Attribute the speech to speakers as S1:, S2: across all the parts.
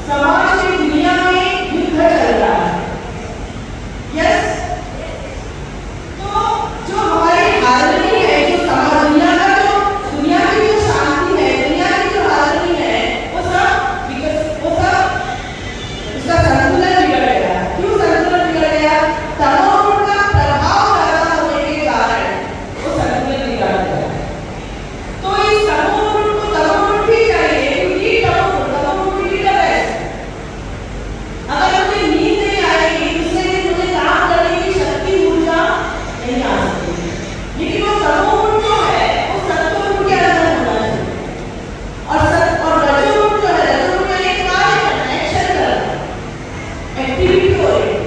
S1: समाज में दुनिया में युद्ध चल रहा है। यस, तो जो हमारी हारनी है, जो समाज दुनिया का जो दुनिया की जो शांति है, दुनिया की जो हारनी है, वो सब उसका संतुलन बिगड़ गया। क्यों संतुलन बिगड़ गया? तमोगुण का प्रभाव ज्यादा होने के कारण वो संतुलन बिगड़ गया। तो इस तमोगुण को तमोगुण भी चाहिए, क्योंकि तमोगुण भी लीडर है। अगर मुझे नींद नहीं आएगी, दूसरे दिन मुझे काम करने की शक्ति ऊर्जा नहीं आ सकती। लेकिन वो तमोगुण जो है वो सत्वगुण के अंदर होना चाहिए। और रजोगुण जो है, रजोगुण में एक कार्य करना, एक्शन करना, एक्टिविटी हो रही है,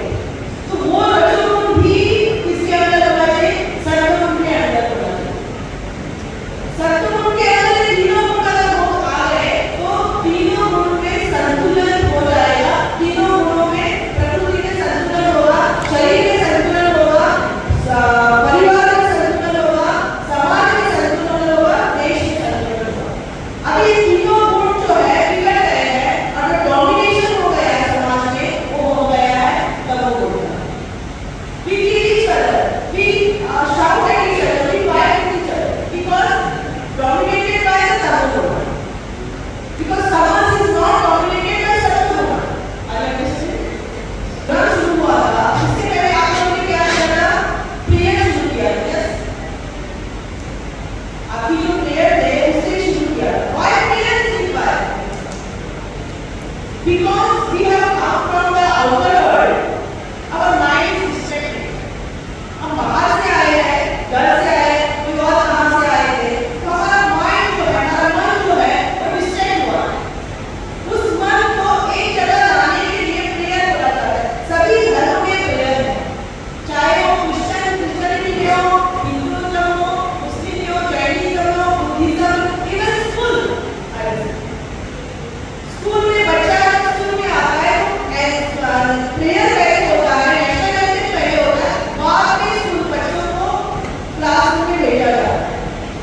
S1: तो वो रजोगुण भी किसके अंदर होना चाहिए? सत्वगुण के अंदर होना चाहिए। सत्वगुण के अंदर तीनों गुण अगर हो आ गए तो तीनों गुण में संतुलन हो जाएगा। तीनों गुणों में प्रकृति में संतुलन होगा, शरीर में संतुलन होगा, परिवार में संतुलन होगा, समाज में संतुलन होगा, देश में संतुलन होगा। अब ये तीनों गुण जो है बिगड़ गए हैं और जो डोमिनेशन हो गया है समाज में, वो हो गया है तमोगुण का। We kill each other, we shout at each other, we fight at each other because dominated by the tamogun. Because समाज is not dominated by सत्वगुण। अगर किसी ड्रग शुरू हुआ था, इससे पहले आप लोगों ने क्या किया था? प्रेयर शुरू किया था। यस, आपकी जो प्रेयर थे उससे शुरू किया था। Why prayer is required? Because we have come from the outer world, our mind is distracted. हम बाहर से आए हैं, घर से आए, कोई और कहाँ से आए थे, तो हमारा माइंड जो है, हमारा मन जो है वो डिस्ट्रैक्ट हुआ। उस मन को एक जगह लाने के लिए प्रेयर बोला जाता है। सभी धर्मों में प्रेयर है, चाहे वो क्रिश्चियनिटी में हो, हिंदुइज्म हो, मुस्लिम हो, जैनिज्म हो, बुद्धिज्म, इवन स्कूल में बच्चा स्कूल में आता है, प्रेयर पहले होता है, नेशनल एंथम पहले होता है, बाद में स्कूल बच्चों को क्लासरूम में भेजा जाता है।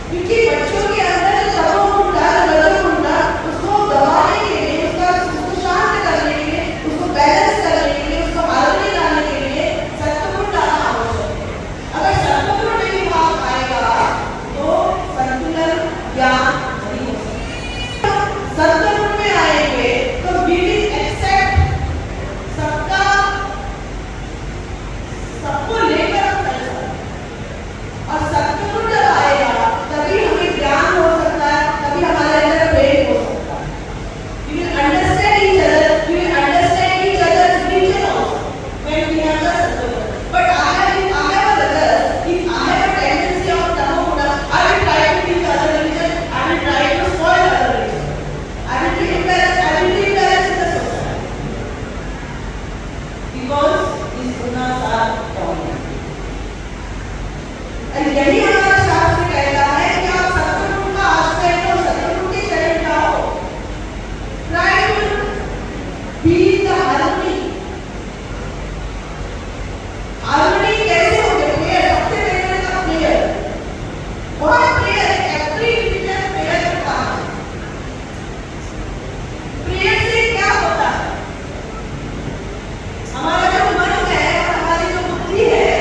S1: क्योंकि बच्चों के अंदर जो तमोगुण था, रजोगुण था, उसको दबाने के लिए, उसको शांत करने के लिए, उसको बैलेंस करने के लिए, उसको हारने लाने के लिए सत्वगुण लाना आवश्यक है। अगर सत्वगुण नहीं आ पाएगा तो संतुलन ज्ञान नहीं हो सकता। सत्वगुण में आएंगे तो we will accept सबको लेकर हम चल सकते हैं। और सत्वगुण जब आएगा तभी हमें ज्ञान हो सकता है, तभी हमारे अंदर प्रेम हो सकता है। We will understand each other, we will understand each other's religion also when we have the सत्वगुण. But I have others, if I have a tendency of tamoguna, I will try to teach other religion, I will try to spoil other religion, I will be embarrassed in the society because these gunas are dominant. और यही हमारा शास्त्र कहता है कि आप सत्वगुण का आश्रय लो, सत्वगुण के शरण जाओ। Try to be the harmony. Harmony कैसे होगी? प्रेयर, सबसे पहले का प्रेयर, बहुत प्रेयर, एवरी रिलीजन प्रेयर करता है। प्रेयर से क्या होता है? हमारा जो मन है और हमारी जो बुद्धि है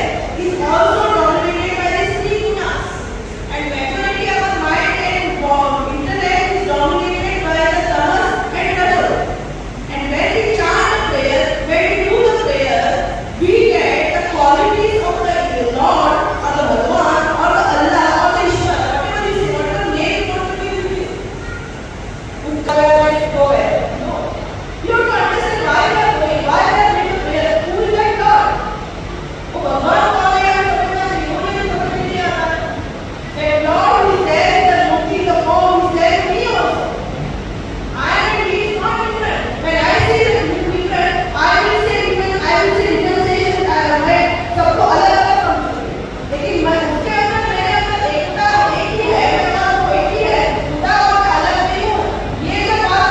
S1: is also dominated by the three gunas, and majority of our mind and intellect is dominated by the tamas and rajas. And when we chant a prayer, when we do the prayer, we get the qualities of the Lord or the Bhagwan or the Allah or the Ishwar, whatever you say, whatever name you want to give it. उनका go है, no. You have to understand why we are going, why we are doing the prayer. Who is that God? वो भगवान कौन है? हमें समझना चाहिए, मुझे समझ में नहीं आता है। That Lord is there in the mukti, the form is there in me also. I and he is not different. When I say different, I will say different, I will say differentiation. मैं सबको अलग अलग समझूंगी, लेकिन मैं उसके अंदर मेरे अंदर एकता एक ही है, मैं वो एक ही है, खुदा और मैं अलग नहीं हूँ। ये जब बात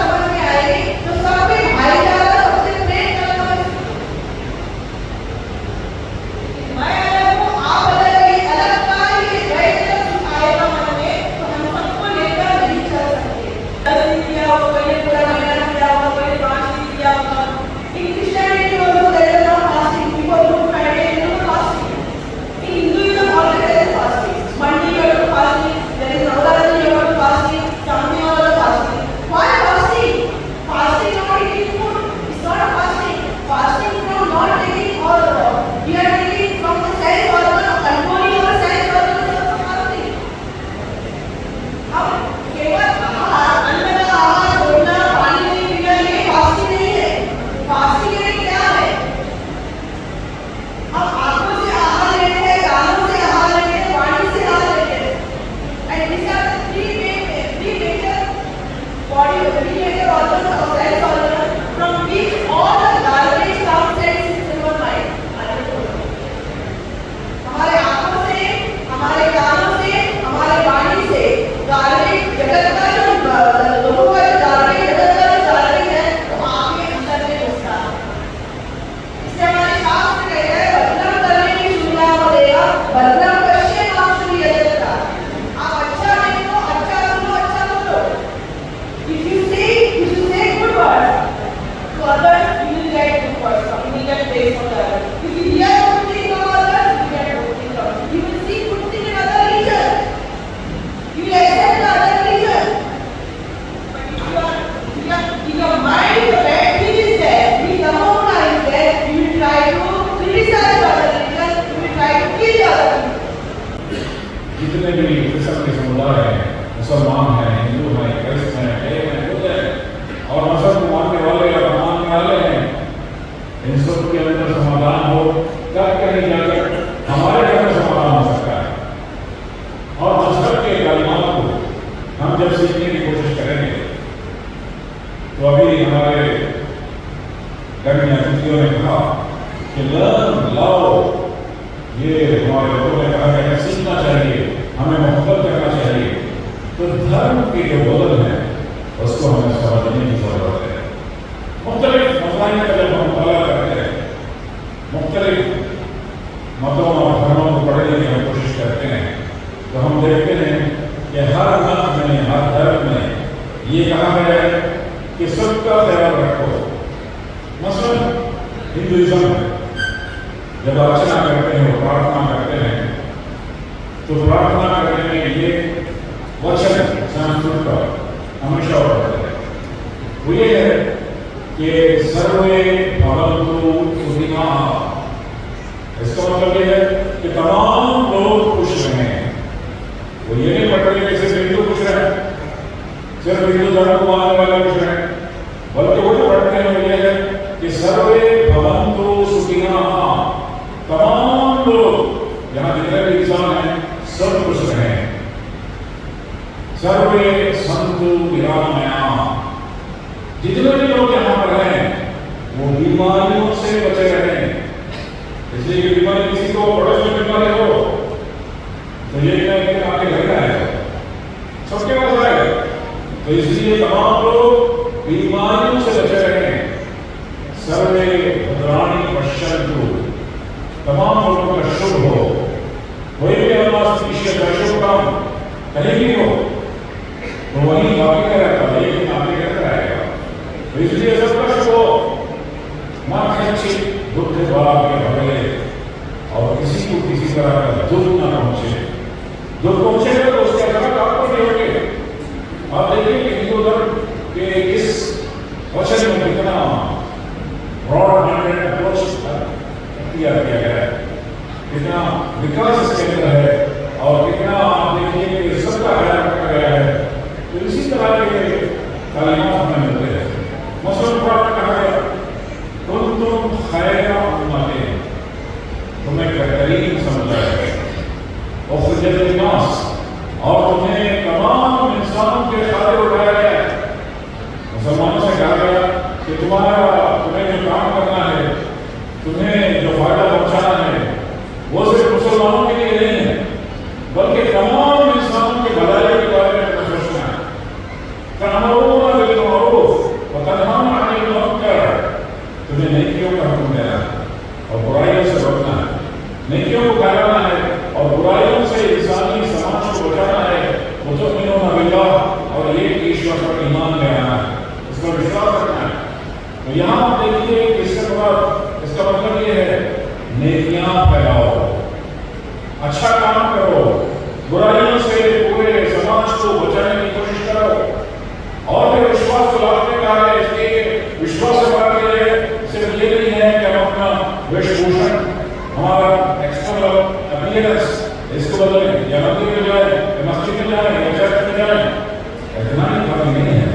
S1: ventilator organs or cells organs from which all the garbage comes and sits in our mind. हमारे आंखों से, हमारे कानों से, हमारे वाणी से गार्बेज जगत का जो लोगों का जो गार्बेज जगत का जो गार्बेज है वो आपके अंदर में घुसता है। इसलिए हमारे शास्त्र कहते हैं भद्रम करने की सुविधा मिलेगा, भद्रम पश्ये माक्षुरी यजता। आप अच्छा देखो, अच्छा सुनो, अच्छा बोलो। If you say good words to others, you will get good words. You will get praise from others. If you hear good things from others, you get good things from others. You will see good things in other regions. You will accept the other region. But if in your mind the bad thing is there, if the Ramona is there, you will try to criticize the other region, you will try to kill the other people.
S2: जितने भी किस्म के समुदाय हैं, मुसलमान हैं, हिंदू हैं, Christian हैं, जैन हैं, बुद्ध हैं और मजहब को मानने वाले या मानने वाले हैं, इन सब के अंदर समाधान हो तब कहीं जाकर हमारे घर में समाधान हो सकता है। और मजहब के कलिमात को हम जब सीखने की कोशिश करेंगे तो अभी हमारे गण्य अतिथियों ने कहा कि लर्न लव, ये हमारे लोगों ने कहा कि सीखना चाहिए, हमें मोहब्बत करना चाहिए। तो धर्म के जो बदल है उसको हमें समझने की जरूरत है। मुख्तलिफ मसाइल का जब हम मुताला करते हैं, मुख्तलिफ मतों और धर्मों को पढ़ने की हम कोशिश करते हैं तो हम देखते हैं कि हर मत में, हर धर्म में ये कहा गया है कि सबका ख्याल रखो। मसलन हिंदुइज्म में जब अर्चना करते हैं, प्रार्थना करते हैं तो प्रार्थना करने में ये वचन संस्कृत का हमेशा पढ़ते हैं। वो ये है कि सर्वे भवन्तु सुखिनः। इसका मतलब ये है कि तमाम लोग खुश रहें। वो ये नहीं पढ़ रहे कि सिर्फ हिंदू खुश रहे, सिर्फ हिंदू धर्म को मानने वाले खुश रहे, बल्कि वो जो पढ़ते हैं वो ये है कि सर्वे भवन्तु सुखिनः। तमाम लोग, यहाँ जितने भी इंसान हैं, सब खुश रहें। सर्वे सन्तु निरामयाः। जितने भी लोग यहाँ पर हैं वो बीमारियों से बचे रहें। इसलिए कि बीमारी किसी को पड़ोस में बीमारी हो तो ये नहीं कि आपके घर का है, सबके पास है। तो इसलिए तमाम लोग बीमारियों से बचे रहें। सर्वे भद्राणि पश्यन्तु। तमाम लोगों का शुभ हो, कोई भी अनावश्यक अशुभ काम कहीं भी हो तो वहीं बाकी का रहता है, लेकिन आपके घर का रहेगा। तो इसलिए सबका शुभ हो। माँ अच्छी दुख भाग के भरे और किसी को किसी तरह का दुख न पहुंचे। दुख पहुंचेगा तो उसके अलावा आपको नहीं होंगे। आप देखिए कि हिंदू धर्म के इस वचन में कितना ब्रॉड माइंडेड अप्रोच किया गया है, कितना विकास इसके अंदर है और कितना आप देखिए कि सबका ख्याल रखा गया है। तो इसी तरह के तालीमात हमें मिलते हैं। मसलन कुरान में कहा गया कुंतुम खैरा उम्मतिन, तुम्हें बेहतरीन समुदाय है, उखरिजत लिन्नास, और तुम्हें तमाम इंसानों के खातिर उठाया गया है। मुसलमानों से कहा गया कि तुम्हें जो काम करना है, तुम्हें जो फायदा पहुंचाना है वो सिर्फ मुसलमानों के लिए नहीं है बल्कि तमाम इंसानों के भलाई के बारे में सोचना है। तअमुरूना बिल मारूफ व तनहौना अनिल मुनकर, तुम्हें नेकियों का हुक्म देना है और बुराइयों से रोकना है, नेकियों को फैलाना है और बुराइयों से इंसानी समाज को बचाना है। वो तुमिनूना बिल्लाह, और ये ईश्वर पर ईमान ले आना है, इस पर विश्वास रखना है। तो यहाँ आप देखिए इसके बाद इसका मतलब ये है नेकियां फैलाओ, अच्छा काम करो, बुराइयों से पूरे समाज को बचाने की कोशिश करो। और फिर विश्वास को लाभने का है, इसलिए विश्वास से बात ये सिर्फ ये नहीं है कि हम अपना वेशभूषण, हमारा एक्सटर्नल अपीयरेंस इसको बदलें, या मंदिर में जाए, या मस्जिद में जाए, या चर्च में जाए, इतना ही काफी नहीं है।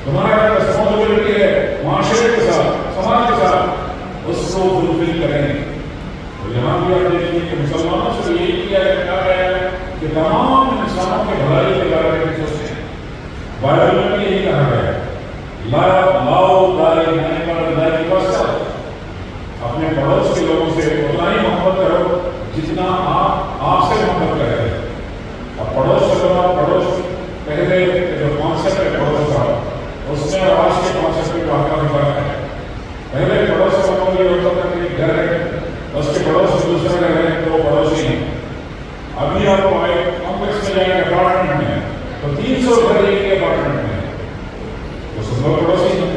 S2: तुम्हारा रिस्पॉन्सिबिलिटी है माशरे के साथ, समाज के साथ, उसको फुलफिल करें। तो यहाँ भी आप देखिए कि मुसलमानों से यही किया गया है कि तमाम इंसानों के भलाई के बारे में सोचें। बाइबल में भी यही कहा गया है love thy neighbor like yourself. अपने पड़ोस के लोगों से उतना ही मोहब्बत करो जितना आप आपसे मोहब्बत करें। और पड़ोस से पड़ोस पहले जो कॉन्सेप्ट है पड़ोस का, उसमें और आज के कॉन्सेप्ट में काफी फर्क है। पहले पड़ोस का मतलब ये होता था कि घर है, उसके पड़ोस में दूसरा घर है तो पड़ोसी है। अभी आप कॉम्प्लेक्स में जाएंगे अपार्टमेंट में तो 300 घर एक ही अपार्टमेंट में है, तो सब लोग पड़ोसी हैं।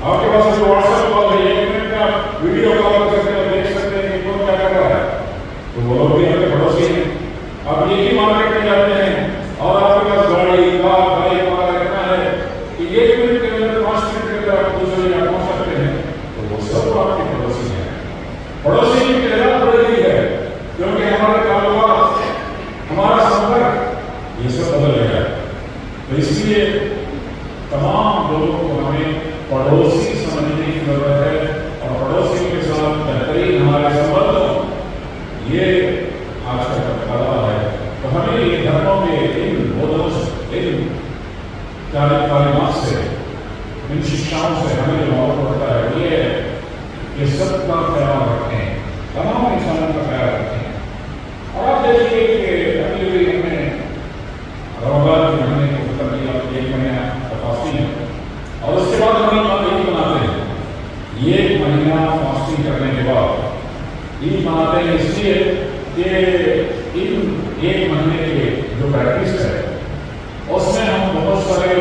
S2: आपके पास जो व्हाट्सएप कॉल है, 1 मिनट में आप वीडियो कॉल कर सकते हो, देख सकते हैं कि कौन क्या कर रहा है, तो वो लोग भी हमारे पड़ोसी हैं। आप एक ही मार्केट में जाते हैं और आपके पास गाड़ी कार बाइक वगैरह करना है कि 1 मिनट के अंदर 5 मिनट के अंदर आप दूसरे जगह पहुंच सकते हैं, तो वो सब आपके पड़ोसी हैं। पड़ोसी की तादाद बढ़ गई है क्योंकि हमारा कारोबार, हमारा संपर्क ये सब बदल गया है। तो इसलिए तमाम लोगों को हमें पड़ोसी समझने की जरूरत है और पड़ोसी के साथ बेहतरीन हमारे संबंध हो, ये आज का कदम है। तो हमें ये धर्मों के इन बोधों से, इन तालीमात से, इन शिक्षाओं से हमें जो मौका पड़ता है वो ये है कि सबका ख्याल रखें, तमाम इंसानों का ख्याल रखें। और आप देखिए कि अभी भी हमने रमजान के महीने को खत्म किया, 1 महीना फास्टिंग है और उसके बाद हम ईद मनाते हैं। ये 1 महीना फास्टिंग करने के बाद ईद मनाते हैं इसलिए कि इन 1 महीने के जो प्रैक्टिस है उसमें हम बहुत सारे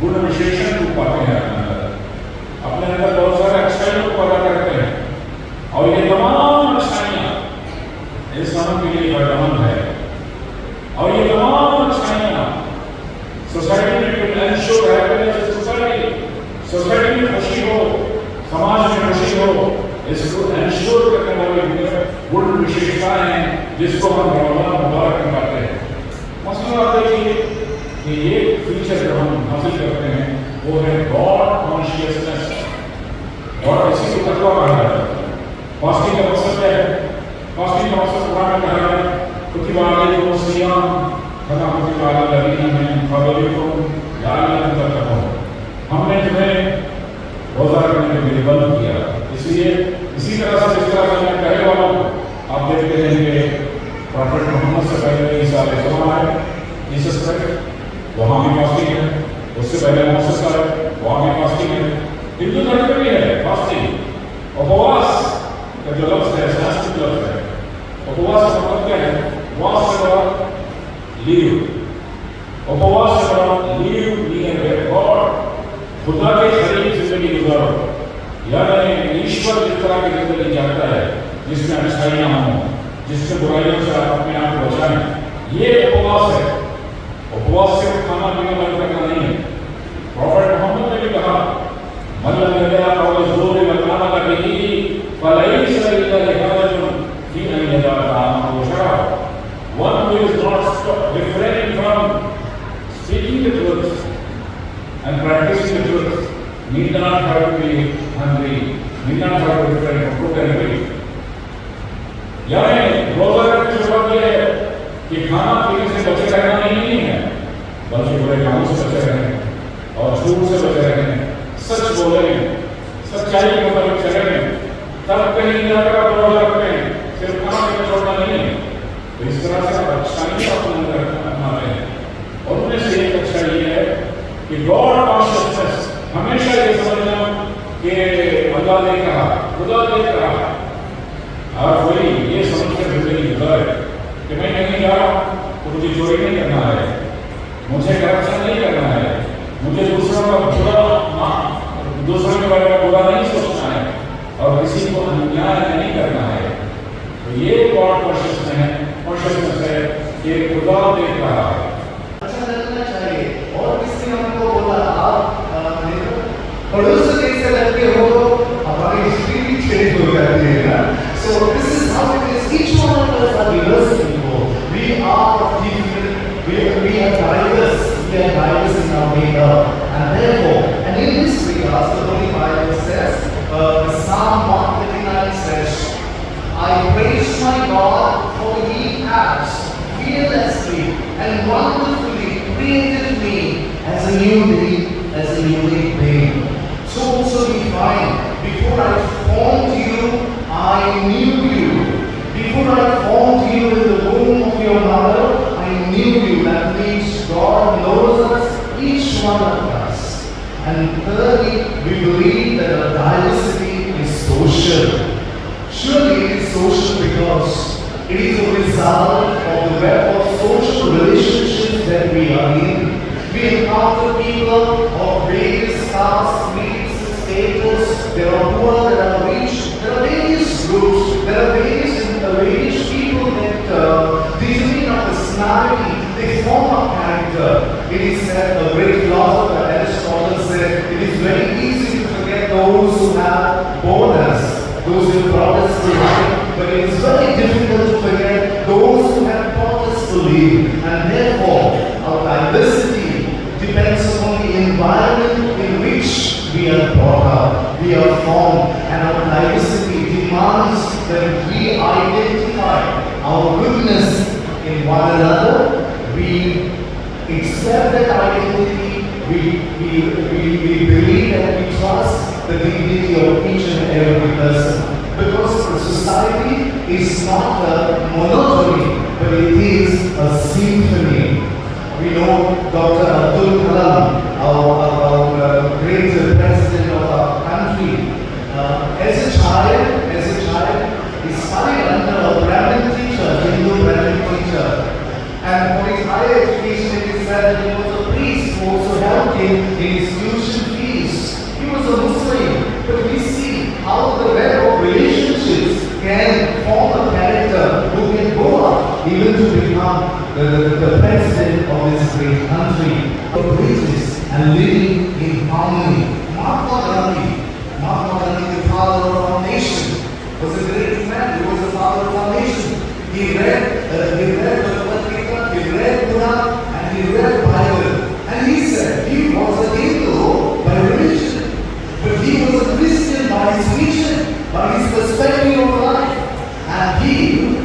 S2: गुण विशेषण को पाते हैं अपने अंदर बहुत सारे अच्छाइयों को पैदा करते हैं और ये तमाम अच्छाइयाँ इंसानों के लिए फायदेमंद है। और ये तमाम अच्छाइयाँ सोसाइटी में एंश्योर हैप्पीनेस सोसाइटी में खुशी हो, समाज में खुशी हो, इसको एंश्योर करने वाली गुण विशेषताएं हैं जिसको हम रमजान मुबारक में पाते हैं। मसला देखिए कि ये फीचर जो हम हासिल करते हैं वो है गॉड कॉन्शियसनेस और इसी को तकवा कहा जाता है। फास्टिंग का मकसद क्या है? फास्टिंग का मकसद कुरान में कहा है कुतिबा अलैकुम सियाम कमा कुतिबा अलल लज़ीना मिन क़ब्लिकुम लअल्लकुम तत्तक़ून। हमने तुम्हें रोजा रखने के लिए बंद किया, इसलिए इसी तरह से जिस तरह से मैं पहले वाला आप देखते हैं कि प्रॉफेट मोहम्मद से पहले ईसा अलैहिस्सलाम आए, जीसस क्राइस्ट, वहाँ भी फास्टिंग है। उससे पहले मोसेस आए, वहाँ भी फास्टिंग है। हिंदू धर्म में भी है फास्टिंग। उपवास का जो लफ्ज़ है संस्कृत लफ्ज़ है, उपवास का मतलब क्या है? वास से बड़ा लीव, उपवास से बड़ा लीव नियर गॉड, खुदा के करीब जिंदगी गुजारो। यानी ईश्वर जिस तरह की जिंदगी चाहता है जिसमें अच्छाइयाँ हों, जिससे बुराइयों से आप अपने आप को बचाएं, ये उपवास है। उपवास सिर्फ खाना पीना बंद करना नहीं है। प्रॉफेट मोहम्मद ने भी कहा मतलब one who is not refraining from speaking the truth and practicing the truth need not have to be hungry, need not have to refrain from food and drink. यानी रोजा रखने से बात यह है कि खाना पीने से बचे रहना नहीं है, बल्कि बुरे कामों से बचे रहने और झूठ से बचे रहने, सच बोलने, सच्चाई के मुताबिक चलने, तब कहीं जाकर आप रोजा रखते हैं, सिर्फ खाना पीना छोड़ना नहीं है। तो इस तरह से आप अच्छाई अपने अंदर अपना रहे हैं। और उनमें से एक अच्छा ये है कि गॉड कॉन्शियसनेस, हमेशा ये समझना कि अल्लाह देख रहा, खुदा देख रहा, और वही ये समझ कर जिंदगी गुजारे कि मैं कहीं जा रहा हूँ तो मुझे चोरी नहीं करना है, मुझे करप्शन नहीं करना है, मुझे दूसरों के बारे में बुरा नहीं सोचना है और किसी को अन्याय नहीं करना है। तो ये गॉड कॉन्शियसनेस है कि खुदा देख रहा है।
S3: अच्छा लगना चाहिए। और किसी ने हमको बोला आप पड़ोस से कैसे लगते हो, हमारी हिस्ट्री भी चेंज हो जाती है ना। So this is how it is. Each one of us are diverse people. We are different. We are diverse. We are diverse in our makeup, and therefore, and in this regard, the Holy Bible says, Psalm 139 says, "I praise my God, for He has fearlessly and wonderfully created me as a newly I knew you. Before I formed you in the womb of your mother, I knew you. That means God knows us, each one of us. And thirdly, we believe that our diversity is social. Surely it is social because it is a result of the web of social relationships that we are in. We encounter people of various castes, creeds, status. There are poor, there are rich, there are various groups, there are various people that determine our personality, they form our character. It is said, a great philosopher Aristotle said, it is very easy to forget those who have born us, those who brought us to life, but it is very difficult to forget those who have taught us to live. And therefore, our diversity depends upon the environment in which we are brought up, we are formed, and our diversity demands that we identify our goodness in one another, we accept that identity, we believe and we trust the dignity of each and every person. Because the society is not a monotony, but it is a symphony. We know Dr. Abdul Kalam, our great president of our country. As a child, he studied under a Brahmin teacher, Hindu Brahmin teacher. And for his higher education, it is said that he was a priest who also helped him in his tuition fees. He was a Muslim, but we see how the web of relationships can form a character who can go up even to become the president of this great country. Bridges and living in harmony. Mahatma Gandhi, the father of our nation, was a great man. He was the father of our nation. He read Bhagavad Gita, he read Quran, and he read Bible. And he said he was a Hindu by religion, but he was a Christian by his vision, by his perspective of life. And he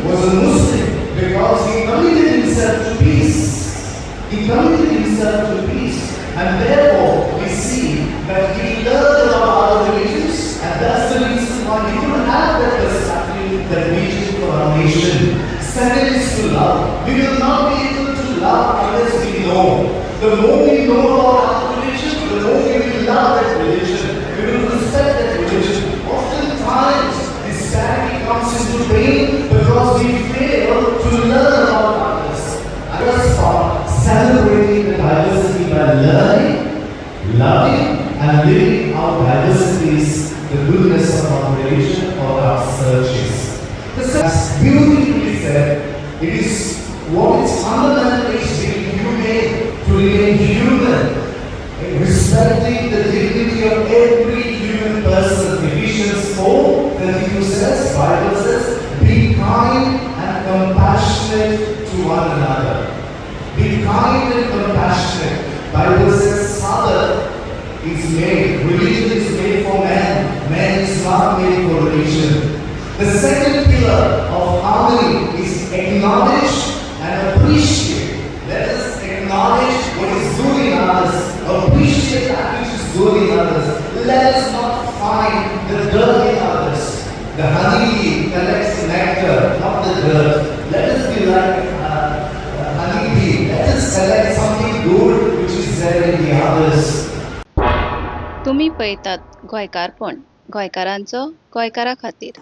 S3: was a Muslim because he committed himself to peace. He committed himself to peace. And therefore, we see that he learned about other religions, and that's the reason why he couldn't have that perspective, that vision for our nation. Second is to love. We will not be able to love unless we know. The more we know about our religion, the more we will love that religion. We will respect that religion. Oftentimes, disparity comes into being because we fail to learn about others. I was taught celebrating the diversity by learning, loving, and living our diversities, the goodness of our religion or our searches. As beautifully said, it is what is fundamentally being humane, to remain human, respecting the dignity of every human person. Ephesians 4:32 says, Bible says, be kind and compassionate to one another. Be kind and compassionate. Bible says, Sabbath is made, religion is made for man. Man is not made for religion. The second pillar of harmony is acknowledge and appreciate. Let us acknowledge what is good in others, appreciate that which is good in others. Let us not find the dirt in others. The honeybee collects nectar, not the dirt. Let us be like honeybee. Let us collect something good which is there in the others.
S4: तुम्ही पळयतात गोंयकारपण गोंयकारांचो गोंयकारा खातीर.